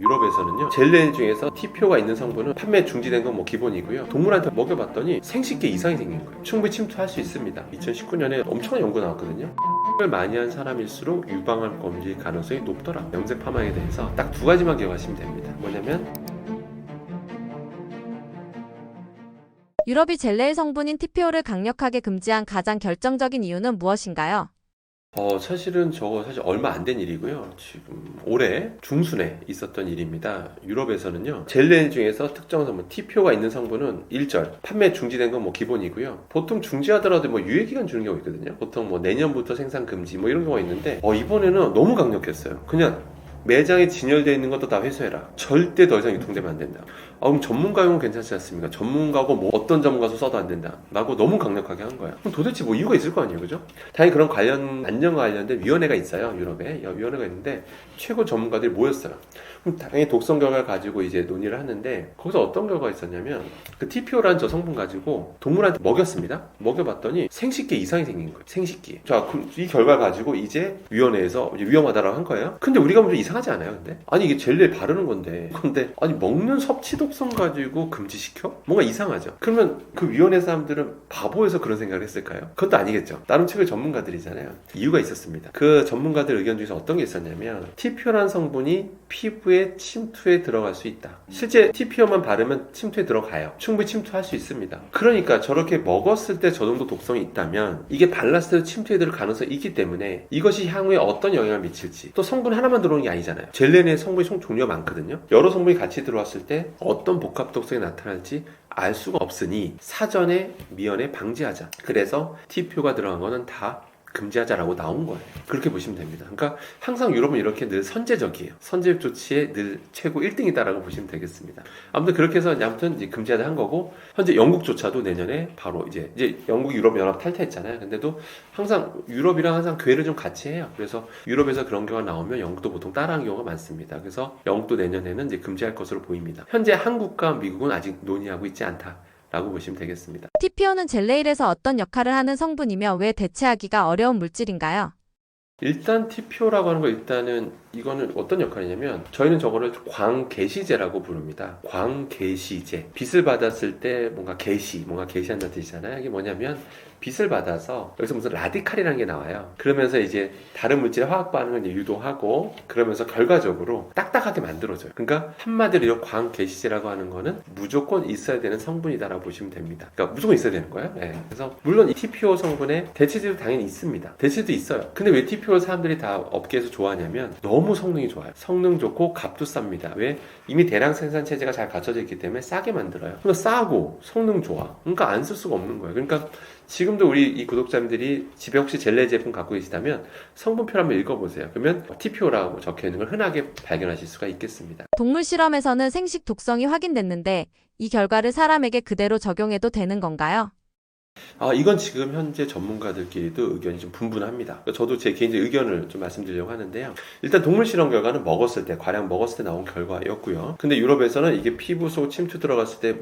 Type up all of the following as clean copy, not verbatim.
유럽에서는요, 젤렌 중에서 TPO가 있는 성분은 판매 중지된 건 뭐 기본이고요. 동물한테 먹여봤더니 생식기 이상이 생긴 거예요. 충분히 침투할 수 있습니다. 2019년에 엄청난 연구 나왔거든요. 을 많이 한 사람일수록 유방암 검질 가능성이 높더라. 염색 파마에 대해서 딱 두 가지만 기억하시면 됩니다. 뭐냐면 유럽이 젤레의 성분인 TPO를 강력하게 금지한 가장 결정적인 이유는 무엇인가요? 사실은 저거 사실 얼마 안 된 일이고요. 지금 올해 중순에 있었던 일입니다. 유럽에서는요, 젤렌 중에서 특정 성분 TPO가 있는 성분은 일절 판매 중지된 건 뭐 기본이고요. 보통 중지하더라도 뭐 유예기간 주는 경우가 있거든요. 보통 뭐 내년부터 생산 금지 뭐 이런 경우가 있는데 이번에는 너무 강력했어요. 그냥 매장에 진열되어 있는 것도 다 회수해라. 절대 더 이상 유통되면 안 된다. 그럼 전문가용은 괜찮지 않습니까? 전문가고 뭐 어떤 전문가서 써도 안 된다 라고 너무 강력하게 한 거야. 그럼 도대체 뭐 이유가 있을 거 아니에요, 그죠? 당연히 그런 안전과 관련된 위원회가 있어요. 유럽에 위원회가 있는데 최고 전문가들이 모였어요. 그럼 당연히 독성 결과를 가지고 이제 논의를 하는데, 거기서 어떤 결과가 있었냐면 그 TPO라는 저 성분 가지고 동물한테 먹였습니다. 먹여봤더니 생식기에 이상이 생긴 거예요. 생식기. 자, 이 결과 가지고 이제 위원회에서 이제 위험하다라고 한 거예요. 근데 우리가 보면 좀 이상하지 않아요? 근데 아니 이게 젤리에 바르는 건데, 근데 아니 먹는 섭취 독성 가지고 금지시켜? 뭔가 이상하죠. 그러면 그 위원회 사람들은 바보여서 그런 생각을 했을까요? 그것도 아니겠죠. 나름 최고의 전문가들이잖아요. 이유가 있었습니다. 그 전문가들 의견 중에서 어떤 게 있었냐면, TPO라는 성분이 피부에 침투에 들어갈 수 있다. 실제 TPO만 바르면 침투에 들어가요. 충분히 침투할 수 있습니다. 그러니까 저렇게 먹었을 때 저 정도 독성이 있다면 이게 발랐을 때 침투에 들어갈 가능성이 있기 때문에 이것이 향후에 어떤 영향을 미칠지, 또 성분 하나만 들어오는 게 아니잖아요. 젤렌 내 성분이 총 종류가 많거든요. 여러 성분이 같이 들어왔을 때 어떤 복합 독성이 나타날지 알 수가 없으니 사전에 미연에 방지하자. 그래서 TPO가 들어간 거는 다 금지하자라고 나온 거예요. 그렇게 보시면 됩니다. 그러니까 항상 유럽은 이렇게 늘 선제적이에요. 선제적 조치에 늘 최고 1등이다라고 보시면 되겠습니다. 아무튼 그렇게 해서 아무튼 이제 금지하자 한 거고, 현재 영국조차도 내년에 바로 이제 영국이 유럽 연합 탈퇴했잖아요. 근데도 항상 유럽이랑 항상 궤를 좀 같이 해요. 그래서 유럽에서 그런 경우가 나오면 영국도 보통 따라하는 경우가 많습니다. 그래서 영국도 내년에는 이제 금지할 것으로 보입니다. 현재 한국과 미국은 아직 논의하고 있지 않다 라고 보시면 되겠습니다. TPO는 젤레일에서 어떤 역할을 하는 성분이며 왜 대체하기가 어려운 물질인가요? 일단 TPO라고 하는 거, 일단은 이거는 어떤 역할이냐면, 저희는 저거를 광개시제라고 부릅니다. 광개시제. 빛을 받았을 때 뭔가 게시한다는 뜻이잖아요. 이게 뭐냐면 빛을 받아서 여기서 무슨 라디칼이라는 게 나와요. 그러면서 이제 다른 물질의 화학 반응을 이제 유도하고, 그러면서 결과적으로 딱딱하게 만들어져요. 그러니까 한마디로 이 광개시제라고 하는 거는 무조건 있어야 되는 성분이다라고 보시면 됩니다. 그러니까 무조건 있어야 되는 거예요. 네. 그래서 물론 이 TPO 성분에 대체제도 당연히 있습니다. 대체제도 있어요. 근데 왜 TPO를 사람들이 다 업계에서 좋아하냐면 너무 성능이 좋아요. 성능 좋고 값도 쌉니다. 왜? 이미 대량 생산 체제가 잘 갖춰져 있기 때문에 싸게 만들어요. 그러니까 싸고 성능 좋아. 그러니까 안 쓸 수가 없는 거예요. 그러니까 지금도 우리 이 구독자님들이 집에 혹시 젤레 제품 갖고 계시다면 성분표 한번 읽어보세요. 그러면 TPO라고 적혀있는 걸 흔하게 발견하실 수가 있겠습니다. 동물 실험에서는 생식 독성이 확인됐는데 이 결과를 사람에게 그대로 적용해도 되는 건가요? 이건 지금 현재 전문가들끼리도 의견이 좀 분분합니다. 저도 제 개인적 의견을 좀 말씀드리려고 하는데요. 일단 동물 실험 결과는 과량 먹었을 때 나온 결과였고요. 근데 유럽에서는 이게 피부 속 침투 들어갔을 때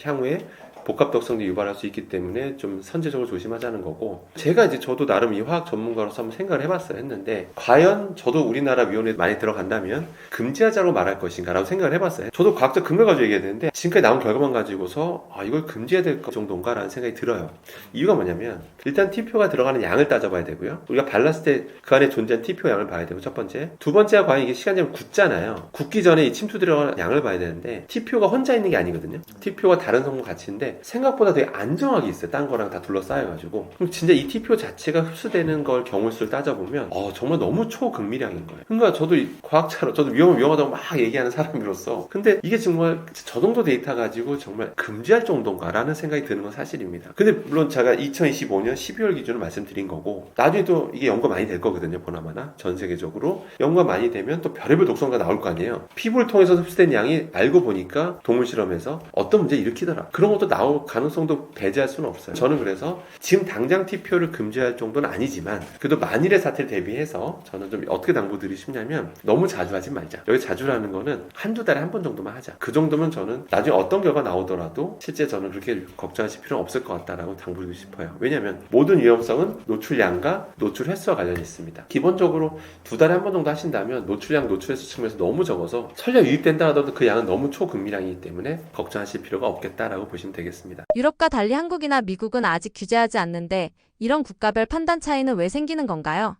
향후에 복합 독성도 유발할 수 있기 때문에 좀 선제적으로 조심하자는 거고, 제가 이제 저도 나름 이 화학 전문가로서 한번 생각을 했는데, 과연 저도 우리나라 위원회에 많이 들어간다면 금지하자고 말할 것인가 라고 생각을 해봤어요. 저도 과학적 근거 가지고 얘기해야 되는데, 지금까지 나온 결과만 가지고서 이걸 금지해야 될 정도인가 라는 생각이 들어요. 이유가 뭐냐면, 일단 TPO가 들어가는 양을 따져봐야 되고요. 우리가 발랐을 때 그 안에 존재한 TPO 양을 봐야 되고, 첫 번째. 두 번째가 과연 이게 시간이 굳잖아요. 굳기 전에 이 침투 들어가는 양을 봐야 되는데, TPO가 혼자 있는 게 아니거든요. TPO가 다른 성분 같이 있는데 생각보다 되게 안정하게 있어요. 딴 거랑 다 둘러싸여가지고. 그럼 진짜 이 TPO 자체가 흡수되는 걸 경우수를 따져보면 정말 너무 초극미량인 거예요. 그러니까 저도 과학자로, 저도 위험하다고 막 얘기하는 사람으로서, 근데 이게 정말 저 정도 데이터 가지고 정말 금지할 정도인가 라는 생각이 드는 건 사실입니다. 근데 물론 제가 2025년 12월 기준으로 말씀드린 거고, 나중에 또 이게 연구가 많이 될 거거든요. 보나마나 전 세계적으로 연구가 많이 되면 또 별의별 독성가 나올 거 아니에요. 피부를 통해서 흡수된 양이 알고 보니까 동물 실험에서 어떤 문제를 일으키더라. 그런 것도 나올 나올 가능성도 배제할 수는 없어요. 저는 그래서 지금 당장 TPO를 금지할 정도는 아니지만 그래도 만일의 사태를 대비해서 저는 좀 어떻게 당부드리고 싶냐면 너무 자주 하지 말자. 여기 자주라는 거는 한두 달에 한 번 정도만 하자. 그 정도면 저는 나중에 어떤 결과 나오더라도 실제 저는 그렇게 걱정하실 필요는 없을 것 같다라고 당부드리고 싶어요. 왜냐하면 모든 위험성은 노출량과 노출 횟수와 관련이 있습니다. 기본적으로 두 달에 한 번 정도 하신다면 노출량, 노출 횟수 측면에서 너무 적어서 설령 유입된다 하더라도 그 양은 너무 초금밀량이기 때문에 걱정하실 필요가 없겠다라고 보시면 되겠습니다. 유럽과 달리 한국이나 미국은 아직 규제하지 않는데 이런 국가별 판단 차이는 왜 생기는 건가요?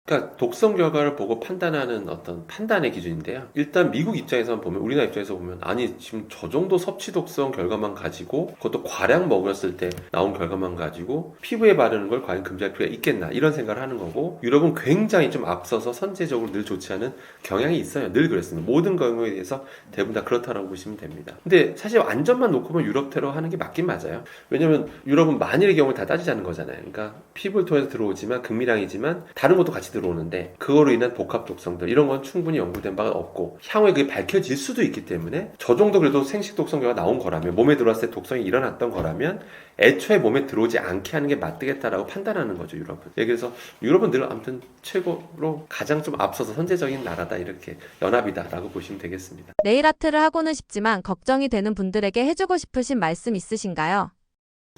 그러니까 독성 결과를 보고 판단하는 어떤 판단의 기준인데요. 일단 미국 입장에서 보면, 우리나라 입장에서 보면 아니 지금 저 정도 섭취 독성 결과만 가지고 그것도 과량 먹었을 때 나온 결과만 가지고 피부에 바르는 걸 과연 금지할 필요가 있겠나 이런 생각을 하는 거고, 유럽은 굉장히 좀 앞서서 선제적으로 늘 좋지 않은 경향이 있어요. 늘 그랬습니다. 모든 경우에 대해서 대부분 다 그렇다라고 보시면 됩니다. 근데 사실 안전만 놓고 보면 유럽대로 하는 게 맞긴 맞아요. 왜냐면 유럽은 만일의 경우를 다 따지자는 거잖아요. 그러니까 피부를 통해서 들어오지만 극밀량이지만 다른 것도 같이 들어오는데 그거로 인한 복합 독성들 이런 건 충분히 연구된 바가 없고 향후에 그게 밝혀질 수도 있기 때문에 저 정도 그래도 생식 독성계가 나온 거라면, 몸에 들어왔을 때 독성이 일어났던 거라면 애초에 몸에 들어오지 않게 하는 게 맞겠다라고 판단하는 거죠, 유럽은. 예, 그래서 유럽은 늘 아무튼 최고로 가장 좀 앞서서 선제적인 나라다, 이렇게 연합이다라고 보시면 되겠습니다. 네일 아트를 하고는 싶지만 걱정이 되는 분들에게 해주고 싶으신 말씀 있으신가요?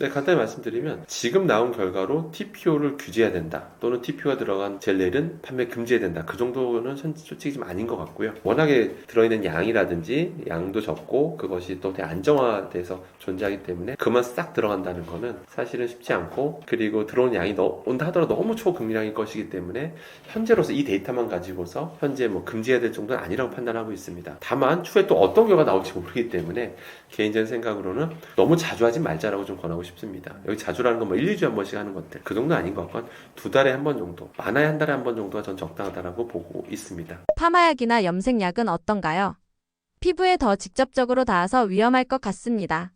네, 간단히 말씀드리면 지금 나온 결과로 TPO를 규제해야 된다, 또는 TPO가 들어간 젤네일은 판매 금지해야 된다, 그 정도는 솔직히 좀 아닌 것 같고요. 워낙에 들어있는 양이라든지 양도 적고 그것이 또 되게 안정화돼서 존재하기 때문에 그만 싹 들어간다는 거는 사실은 쉽지 않고, 그리고 들어온 양이 온다 하더라도 너무 초금밀량일 것이기 때문에 현재로서 이 데이터만 가지고서 현재 뭐 금지해야 될 정도는 아니라고 판단하고 있습니다. 다만 추후에 또 어떤 결과가 나올지 모르기 때문에 개인적인 생각으로는 너무 자주 하지 말자라고 좀 권하고 싶습니다. 여기 자주라는 건 뭐 1, 2주에 한 번씩 하는 것들 그 정도 아닌 것 같고 두 달에 한 번 정도, 많아야 한 달에 한 번 정도가 전 적당하다라고 보고 있습니다. 파마약이나 염색약은 어떤가요? 피부에 더 직접적으로 닿아서 위험할 것 같습니다.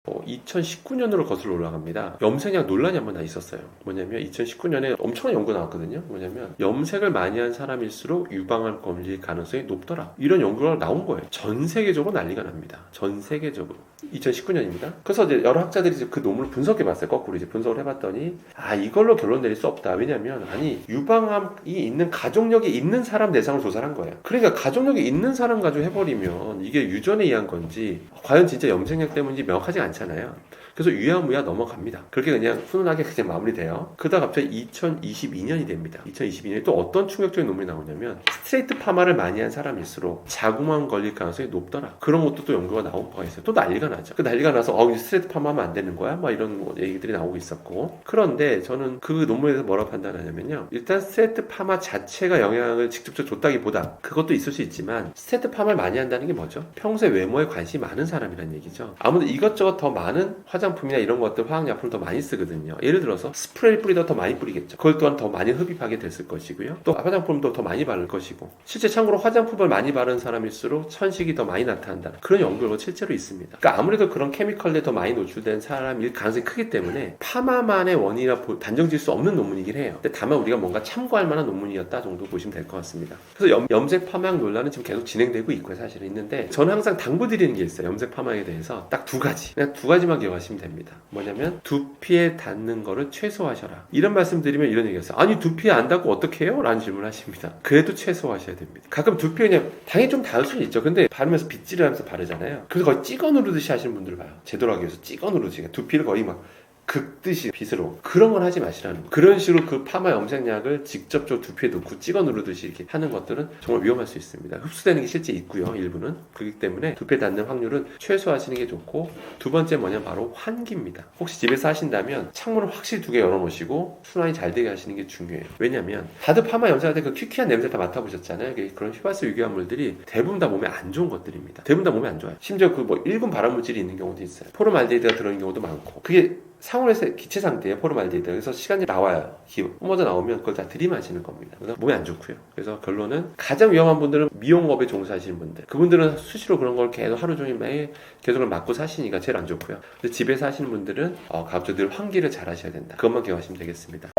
2019년으로 거슬러 올라갑니다. 염색약 논란이 한 번 다 있었어요. 뭐냐면 2019년에 엄청난 연구가 나왔거든요. 뭐냐면 염색을 많이 한 사람일수록 유방암 걸릴 가능성이 높더라, 이런 연구가 나온 거예요. 전 세계적으로 난리가 납니다. 전 세계적으로. 2019년입니다. 그래서 이제 여러 학자들이 이제 그 논문을 분석해 봤어요. 거꾸로 이제 분석을 해봤더니 이걸로 결론 내릴 수 없다. 왜냐면 유방암이 있는 가족력이 있는 사람 대상으로 조사를 한 거예요. 그러니까 가족력이 있는 사람 가지고 해버리면 이게 유전에 의한 건지 과연 진짜 염색약 때문인지 명확하지가 않잖아요. 그래서 유야무야 넘어갑니다. 그렇게 그냥 훈훈하게 그냥 마무리돼요. 그러다 갑자기 2022년이 됩니다. 2022년에 또 어떤 충격적인 논문이 나오냐면 스트레이트 파마를 많이 한 사람일수록 자궁암 걸릴 가능성이 높더라, 그런 것도 또 연구가 나온 바가 있어요. 또 난리가 나죠. 그 난리가 나서 이제 스트레이트 파마하면 안 되는 거야? 막 이런 얘기들이 나오고 있었고, 그런데 저는 그 논문에서 뭐라고 판단하냐면요, 일단 스트레이트 파마 자체가 영향을 직접적으로 줬다기보다 그것도 있을 수 있지만 스트레이트 파마를 많이 한다는 게 뭐죠? 평소에 외모에 관심이 많은 사람이라는 얘기죠. 아무래도 이것저것 더 많은 화장품이나 이런 것들, 화학약품을 더 많이 쓰거든요. 예를 들어서 스프레이를 뿌리다 더 많이 뿌리겠죠. 그걸 또한 더 많이 흡입하게 됐을 것이고요. 또 화장품도 더 많이 바를 것이고, 실제 참고로 화장품을 많이 바른 사람일수록 천식이 더 많이 나타난다, 그런 연구가 실제로 있습니다. 그러니까 아무래도 그런 케미컬에 더 많이 노출된 사람일 가능성이 크기 때문에 파마만의 원인이라 단정 지을 수 없는 논문이긴 해요. 근데 다만 우리가 뭔가 참고할 만한 논문이었다 정도 보시면 될 것 같습니다. 그래서 염색 파마약 논란은 지금 계속 진행되고 있고요. 사실은 있는데 저는 항상 당부드리는 게 있어요. 염색 파마약에 대해서 딱 두 가지, 그냥 두 가지만 기억하시면 됩니다. 뭐냐면 두피에 닿는 거를 최소화하셔라, 이런 말씀 드리면 이런 얘기였어요. 아니 두피에 안 닿고 어떻게 해요? 라는 질문을 하십니다. 그래도 최소화하셔야 됩니다. 가끔 두피에 그냥 당연히 좀 닿을 수는 있죠. 근데 바르면서 빗질을 하면서 바르잖아요. 그래서 거의 찍어 누르듯이 하시는 분들을 봐요. 제대로 하기 위해서 찍어 누르듯이 두피를 거의 막 긁듯이 빗으로, 그런 건 하지 마시라는 거예요. 그런 식으로 그 파마 염색약을 직접적으로 두피에 넣고 찍어 누르듯이 이렇게 하는 것들은 정말 위험할 수 있습니다. 흡수되는 게 실제 있고요, 일부는. 그렇기 때문에 두피에 닿는 확률은 최소화하시는 게 좋고, 두 번째 뭐냐, 바로 환기입니다. 혹시 집에서 하신다면 창문을 확실히 두 개 열어놓으시고 순환이 잘 되게 하시는 게 중요해요. 왜냐면 다들 파마 염색할 때 그 퀴퀴한 냄새 다 맡아보셨잖아요. 그런 휘발성 유기화물들이 대부분 다 몸에 안 좋은 것들입니다. 대부분 다 몸에 안 좋아요. 심지어 그 뭐 1군 발암물질이 있는 경우도 있어요. 포름알데히드가 들어있는 경우도 많고, 그게 상온에서 기체 상태예요, 포름알데히드. 그래서 시간이 나와요. 뿜어져 나오면 그걸 다 들이마시는 겁니다. 그래서 몸에 안 좋고요. 그래서 결론은 가장 위험한 분들은 미용업에 종사하시는 분들. 그분들은 수시로 그런 걸 계속 하루 종일 매일 계속 맞고 사시니까 제일 안 좋고요. 근데 집에서 하시는 분들은 갑자기 늘 환기를 잘 하셔야 된다. 그것만 기억하시면 되겠습니다.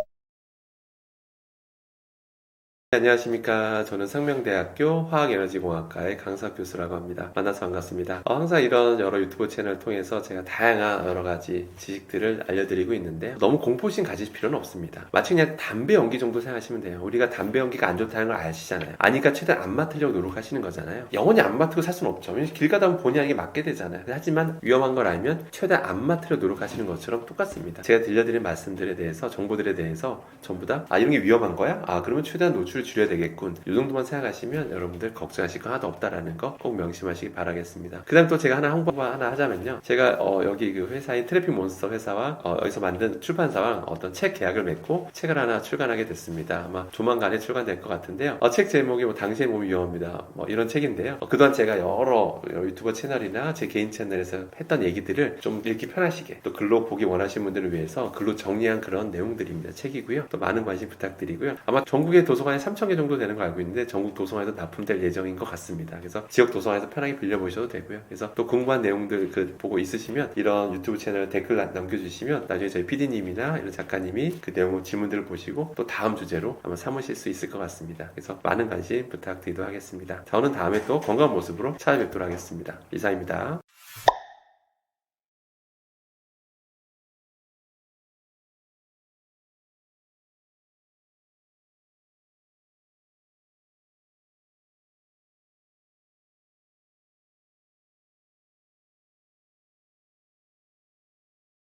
안녕하십니까. 저는 상명대학교 화학에너지공학과의 강사 교수라고 합니다. 만나서 반갑습니다. 항상 이런 여러 유튜브 채널을 통해서 제가 다양한 여러 가지 지식들을 알려드리고 있는데요. 너무 공포심 가질 필요는 없습니다. 마치 그냥 담배 연기 정도 생각하시면 돼요. 우리가 담배 연기가 안 좋다는 걸 아시잖아요. 아니까 최대한 안 맡으려고 노력하시는 거잖아요. 영원히 안 맡고 살 수는 없죠. 길 가다 보면 본의 아니게 맡게 되잖아요. 하지만 위험한 걸 알면 최대한 안 맡으려고 노력하시는 것처럼 똑같습니다. 제가 들려드린 말씀들에 대해서, 정보들에 대해서 전부 다 이런 게 위험한 거야? 그러면 최대한 노출을 줄여야 되겠군. 이 정도만 생각하시면 여러분들 걱정하실 거 하나도 없다라는 거 꼭 명심하시기 바라겠습니다. 그 다음 또 제가 홍보 하나 하자면요. 제가 여기 그 회사인 트래픽 몬스터 회사와 여기서 만든 출판사와 어떤 책 계약을 맺고 책을 하나 출간하게 됐습니다. 아마 조만간에 출간될 것 같은데요. 책 제목이 당신의 몸이 위험합니다. 이런 책인데요. 그동안 제가 여러 유튜버 채널이나 제 개인 채널에서 했던 얘기들을 좀 읽기 편하시게 또 글로 보기 원하시는 분들을 위해서 글로 정리한 그런 내용들입니다. 책이고요. 또 많은 관심 부탁드리고요. 아마 전국의 도서관에 3,000개 정도 되는 거 알고 있는데 전국 도서관에도 납품될 예정인 것 같습니다. 그래서 지역 도서관에서 편하게 빌려보셔도 되고요. 그래서 또 궁금한 내용들 보고 있으시면 이런 유튜브 채널 댓글 남겨주시면 나중에 저희 PD님이나 이런 작가님이 그 내용 질문들을 보시고 또 다음 주제로 아마 삼으실 수 있을 것 같습니다. 그래서 많은 관심 부탁드리도록 하겠습니다. 저는 다음에 또 건강한 모습으로 찾아뵙도록 하겠습니다. 이상입니다.